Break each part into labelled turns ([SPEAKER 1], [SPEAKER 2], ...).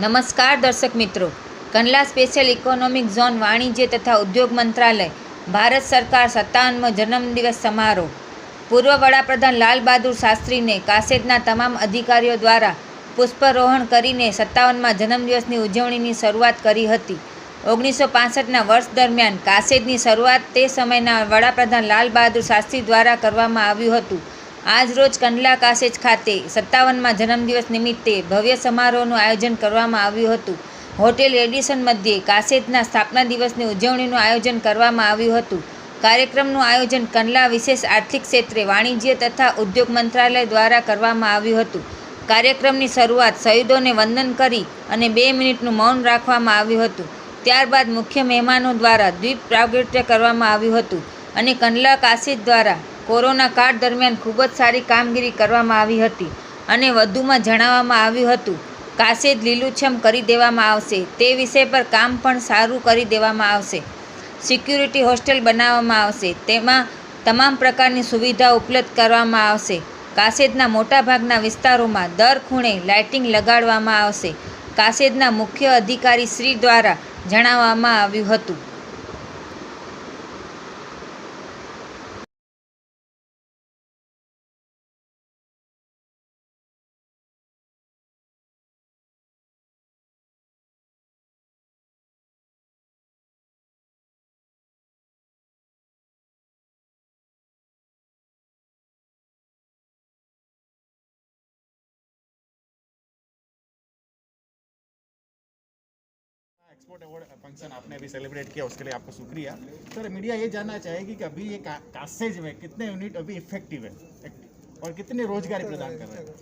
[SPEAKER 1] નમસ્કાર દર્શક મિત્રો, કંડલા સ્પેશિયલ ઇકોનોમિક ઝોન વાણિજ્ય તથા ઉદ્યોગ મંત્રાલય, ભારત સરકાર 57મો જન્મદિવસ સમારોહ. પૂર્વ વડાપ્રધાન લાલ બહાદુર શાસ્ત્રીને કાસેદના તમામ અધિકારીઓ દ્વારા પુષ્પરોહણ કરીને 57મા જન્મદિવસની ઉજવણીની શરૂઆત કરી હતી. 1965ના વર્ષ દરમિયાન કાસેદની શરૂઆત તે સમયના વડાપ્રધાન લાલ બહાદુર શાસ્ત્રી દ્વારા કરવામાં આવ્યું હતું. આજ રોજ કંડલા કાસેજ ખાતે 57મા જન્મદિવસ નિમિત્તે ભવ્ય સમારોહનું આયોજન કરવામાં આવ્યું હતું. હોટેલ એડિશન મધ્યે કાસેજના સ્થાપના દિવસની ઉજવણીનું આયોજન કરવામાં આવ્યું હતું. કાર્યક્રમનું આયોજન કંડલા વિશેષ આર્થિક ક્ષેત્રે વાણિજ્ય તથા ઉદ્યોગ મંત્રાલય દ્વારા કરવામાં આવ્યું હતું. કાર્યક્રમની શરૂઆત શહીદોને વંદન કરી અને 2 મિનિટનું મૌન રાખવામાં આવ્યું હતું. ત્યારબાદ મુખ્ય મહેમાનો દ્વારા દીપ પ્રાગટ્ય કરવામાં આવ્યું હતું અને કંડલા કાસેજ દ્વારા કોરોના કાળ દરમિયાન ખૂબ જ સારી કામગીરી કરવામાં આવી હતી અને વધુમાં જણાવવામાં આવ્યું હતું કાસેજ લીલુંછમ કરી દેવામાં આવશે, તે વિષય પર કામ પણ સારું કરી દેવામાં આવશે. સિક્યુરિટી હોસ્ટેલ બનાવવામાં આવશે, તેમાં તમામ પ્રકારની સુવિધા ઉપલબ્ધ કરવામાં આવશે. કાસેજના મોટાભાગના વિસ્તારોમાં દર ખૂણે લાઇટિંગ લગાડવામાં આવશે. કાસેજના મુખ્ય અધિકારી શ્રી દ્વારા જણાવવામાં આવ્યું હતું.
[SPEAKER 2] एक्सपोर्ट अवार्ड फंक्शन आपने अभी सेलिब्रेट किया, उसके लिए आपको शुक्रिया. सर, मीडिया ये जानना चाहेगी कि अभी ये कासेज में कितने यूनिट अभी इफेक्टिव है और कितने रोजगारी प्रदान कर रहे हैं?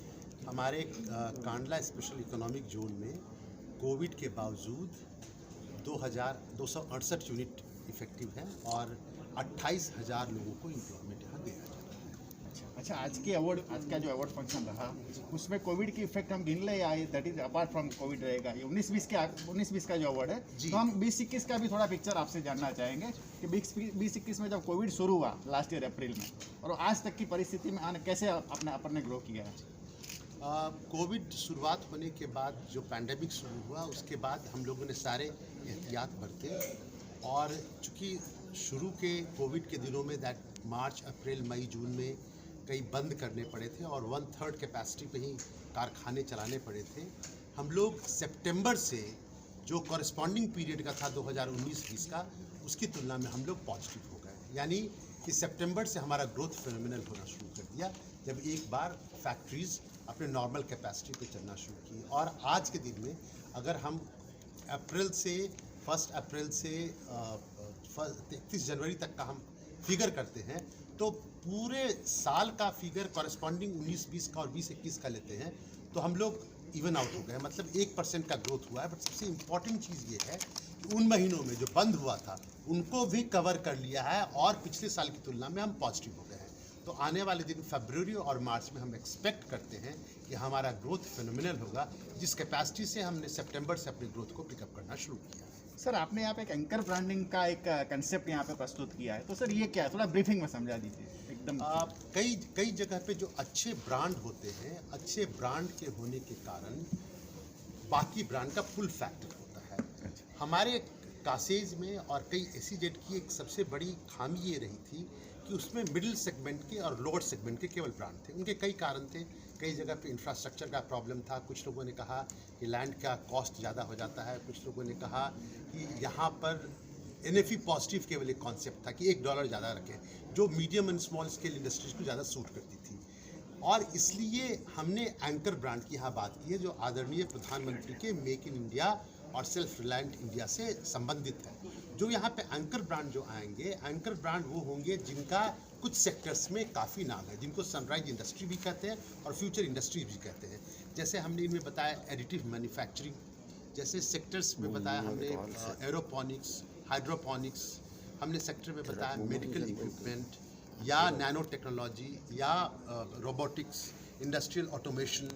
[SPEAKER 3] हमारे कांडला स्पेशल इकोनॉमिक जोन में कोविड के बावजूद 2,268 यूनिट इफेक्टिव है और 28,000 लोगों को एम्प्लॉयमेंट यहाँ दिया जा रहा है.
[SPEAKER 2] अच्छा, आज का जो अवार्ड फंक्शन रहा उसमें कोविड की इफेक्ट हम गिन ले आए, that is apart from Covid रहेगा. ये 19-20 का जो अवार्ड है, तो हम 20-21 का भी थोड़ा पिक्चर आपसे जानना चाहेंगे कि 20-21 में जब कोविड शुरू हुआ लास्ट ईयर अप्रैल में और आज तक की परिस्थिति में आने कैसे अपने ग्रो किया है?
[SPEAKER 3] कोविड शुरुआत होने के बाद जो पैंडेमिक शुरू हुआ उसके बाद हम लोगों ने सारे एहतियात बरते और चूँकि शुरू के कोविड के दिनों में दैट मार्च अप्रैल मई जून में कई बंद करने पड़े थे और 1/3 कैपेसिटी पे ही कारखाने चलाने पड़े थे. हम लोग सितंबर से जो कॉरेस्पॉन्डिंग पीरियड का था 2019-20 का, उसकी तुलना में हम लोग पॉजिटिव हो गए. यानी कि सितंबर से हमारा ग्रोथ फिनोमिनल होना शुरू कर दिया जब एक बार फैक्ट्रीज अपने नॉर्मल कैपेसिटी पे चलना शुरू की. और आज के दिन में अगर हम 1 अप्रैल से 31 जनवरी तक का हम फिगर करते हैं तो पूरे साल का फिगर कॉरेस्पॉन्डिंग 19-20 का और 20-21 का लेते हैं तो हम लोग इवन आउट हो गए, मतलब 1% का ग्रोथ हुआ है. बट सबसे इम्पॉर्टेंट चीज़ ये है कि उन महीनों में जो बंद हुआ था उनको भी कवर कर लिया है और पिछले साल की तुलना में हम पॉजिटिव हो गए हैं. तो आने वाले दिन फरवरी और मार्च में हम एक्सपेक्ट करते हैं कि हमारा ग्रोथ फिनोमिनल होगा, जिस कैपेसिटी से हमने सितंबर से अपने ग्रोथ को पिकअप करना शुरू किया.
[SPEAKER 2] सर, आपने यहाँ पे एक एंकर ब्रांडिंग का एक कंसेप्ट यहाँ पे प्रस्तुत किया है, तो सर ये क्या है, थोड़ा ब्रीफिंग में समझा दीजिए एकदम.
[SPEAKER 3] कई जगह पे जो अच्छे ब्रांड होते हैं, अच्छे ब्रांड के होने के कारण बाकी ब्रांड का पुल फैक्टर होता है. हमारे कासेज में और कई एसीजेड की एक सबसे बड़ी खामी ये रही थी कि उसमें मिडिल सेगमेंट के और लोअर सेगमेंट के केवल ब्रांड थे. उनके कई कारण थे. कई जगह पे इंफ्रास्ट्रक्चर का प्रॉब्लम था. कुछ लोगों ने कहा कि लैंड का कॉस्ट ज़्यादा हो जाता है. कुछ लोगों ने कहा कि यहाँ पर NFE पॉजिटिव केवल एक कॉन्सेप्ट था कि $1 ज़्यादा रखें, जो medium and small scale industries को ज़्यादा सूट करती थी. और इसलिए हमने एंकर ब्रांड की यहाँ बात की है जो आदरणीय प्रधानमंत्री के मेक इन इंडिया और सेल्फ रिलायंट इंडिया से संबंधित है. जो यहाँ पे एंकर ब्रांड जो आएंगे, एंकर ब्रांड वो होंगे जिनका कुछ सेक्टर्स में काफ़ी नाम है, जिनको सनराइज इंडस्ट्री भी कहते हैं और फ्यूचर इंडस्ट्री भी कहते हैं. जैसे हमने इनमें बताया एडिटिव मैन्युफैक्चरिंग, जैसे सेक्टर्स में बताया हमने एरोपोनिक्स, हाइड्रोपोनिक्स, हमने सेक्टर में बताया मेडिकल इक्विपमेंट या नैनो टेक्नोलॉजी या रोबोटिक्स, इंडस्ट्रियल ऑटोमेशन,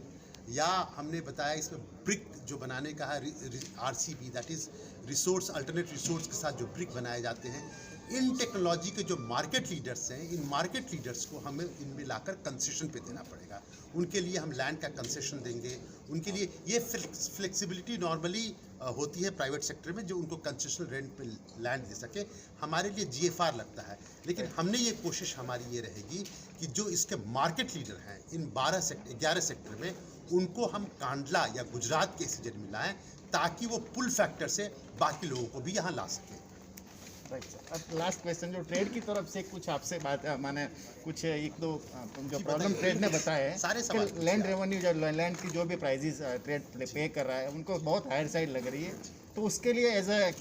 [SPEAKER 3] या हमने बताया इसमें ब्रिक जो बनाने का है RCB, that is resource alternate resource के साथ जो ब्रिक बनाए जाते हैं. इन टेक्नोलॉजी के जो मार्केट लीडर्स हैं, इन मार्केट लीडर्स को हमें इनमें लाकर कंसेशन पे देना पड़ेगा. उनके लिए हम लैंड का कंसेशन देंगे, उनके लिए ये फ्लेक्सिबिलिटी नॉर्मली होती है प्राइवेट सेक्टर में, जो उनको कंसेशनल रेंट पे लैंड दे सके। हमारे लिए GFR लगता है, लेकिन हमने ये कोशिश हमारी ये रहेगी कि जो इसके मार्केट लीडर हैं इन 11 सेक्टर में, उनको हम कांडला या गुजरात के SEZ में लाएं, ताकि वो पुल फैक्टर से बाकी लोगों को भी यहाँ ला सकें।
[SPEAKER 2] Right sir. अब लास्ट क्वेश्चन, जो ट्रेड की तरफ से कुछ आपसे बात माने कुछ एक दो जो प्रॉब्लम ट्रेड ने बताया है,
[SPEAKER 3] सारे सवाल
[SPEAKER 2] लैंड रेवेन्यू जो लैंड की जो भी प्राइजेस ट्रेड पे कर रहा है उनको बहुत हायर साइड लग रही है, तो उसके लिए एज ए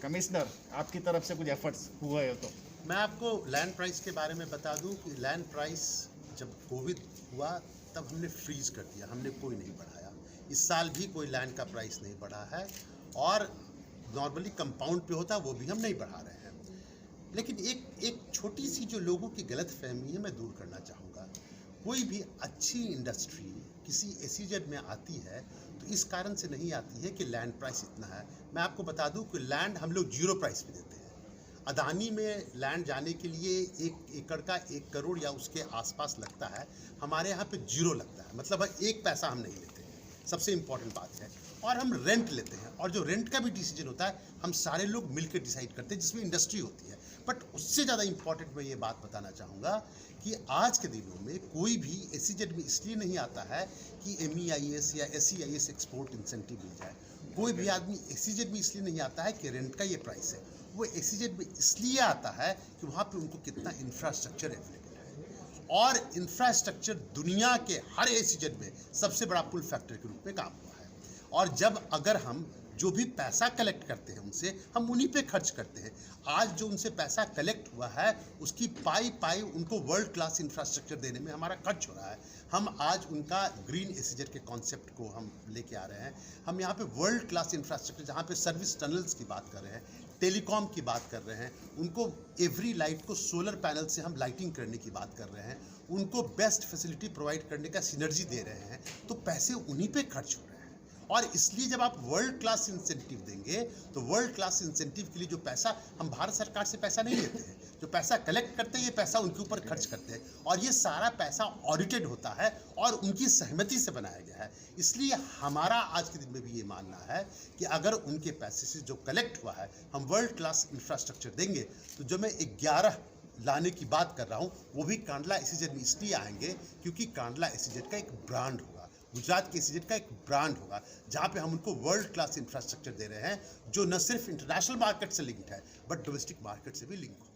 [SPEAKER 2] कमिश्नर आपकी तरफ से कुछ एफर्ट्स हुए हो तो?
[SPEAKER 3] मैं आपको लैंड प्राइस के बारे में बता दूं कि लैंड प्राइस जब कोविड हुआ तब हमने फ्रीज कर दिया, हमने कोई नहीं बढ़ाया। इस साल भी कोई लैंड का प्राइस नहीं बढ़ा है, और नॉर्मली कंपाउंड पे होता है वो भी हम नहीं बढ़ा रहे हैं। लेकिन एक छोटी सी जो लोगों की गलत फहमी है मैं दूर करना चाहूँगा। कोई भी अच्छी इंडस्ट्री किसी SEZ में आती है तो इस कारण से नहीं आती है कि लैंड प्राइस इतना है। मैं आपको बता दूं कि लैंड हम लोग 0 प्राइस पे देते हैं। अदानी में लैंड जाने के लिए 1 एकड़ का 1 करोड़ या उसके आसपास लगता है, हमारे यहाँ पे 0 लगता है, मतलब 1 पैसा हम नहीं लेते हैं। सबसे इम्पॉर्टेंट बात है। और हम रेंट लेते हैं, और जो रेंट का भी डिसीजन होता है हम सारे लोग मिलकर डिसाइड करते हैं, जिसमें इंडस्ट्री होती है। बट उससे ज़्यादा इम्पॉर्टेंट मैं ये बात बताना चाहूँगा कि आज के दिनों में कोई भी SEZ में इसलिए नहीं आता है कि MEIS या SEIS एक्सपोर्ट इंसेंटिव मिल जाए। कोई भी आदमी SEZ में इसलिए नहीं आता है कि रेंट का ये प्राइस है। वो SEZ में इसलिए आता है कि वहाँ पर उनको कितना इंफ्रास्ट्रक्चर अवेलेबल है, और इंफ्रास्ट्रक्चर दुनिया के हर SEZ में सबसे बड़ा पुल फैक्टर के रूप में काम हुआ है। और जब अगर हम जो भी पैसा कलेक्ट करते हैं उनसे, हम उन्हीं पे खर्च करते हैं। आज जो उनसे पैसा कलेक्ट हुआ है उसकी पाई उनको वर्ल्ड क्लास इंफ्रास्ट्रक्चर देने में हमारा खर्च हो रहा है। हम आज उनका ग्रीन SEZ के कॉन्सेप्ट को हम लेके आ रहे हैं। हम यहाँ पे वर्ल्ड क्लास इंफ्रास्ट्रक्चर, जहाँ पे सर्विस टनल्स की बात कर रहे हैं, टेलीकॉम की बात कर रहे हैं, उनको एवरी लाइट को सोलर पैनल से हम लाइटिंग करने की बात कर रहे हैं, उनको बेस्ट फैसिलिटी प्रोवाइड करने का सिनर्जी दे रहे हैं, तो पैसे उन्हीं पे खर्च हो रहे हैं। और इसलिए जब आप वर्ल्ड क्लास इंसेंटिव देंगे तो वर्ल्ड क्लास इंसेंटिव के लिए जो पैसा, हम भारत सरकार से पैसा नहीं लेते हैं, जो पैसा कलेक्ट करते हैं ये पैसा उनके ऊपर खर्च करते हैं, और ये सारा पैसा ऑडिटेड होता है और उनकी सहमति से बनाया गया है। इसलिए हमारा आज के दिन में भी ये मानना है कि अगर उनके पैसे से जो कलेक्ट हुआ है हम वर्ल्ड क्लास इंफ्रास्ट्रक्चर देंगे, तो जो मैं 11 लाने की बात कर रहा हूँ वो भी कांडला SEZ में इसलिए आएंगे क्योंकि कांडला SEZ का एक ब्रांड होगा, गुजरात के SEZ का एक ब्रांड होगा, जहाँ पे हम उनको वर्ल्ड क्लास इंफ्रास्ट्रक्चर दे रहे हैं, जो न सिर्फ इंटरनेशनल मार्केट से लिंक्ड है बट डोमेस्टिक मार्केट से भी लिंक हो।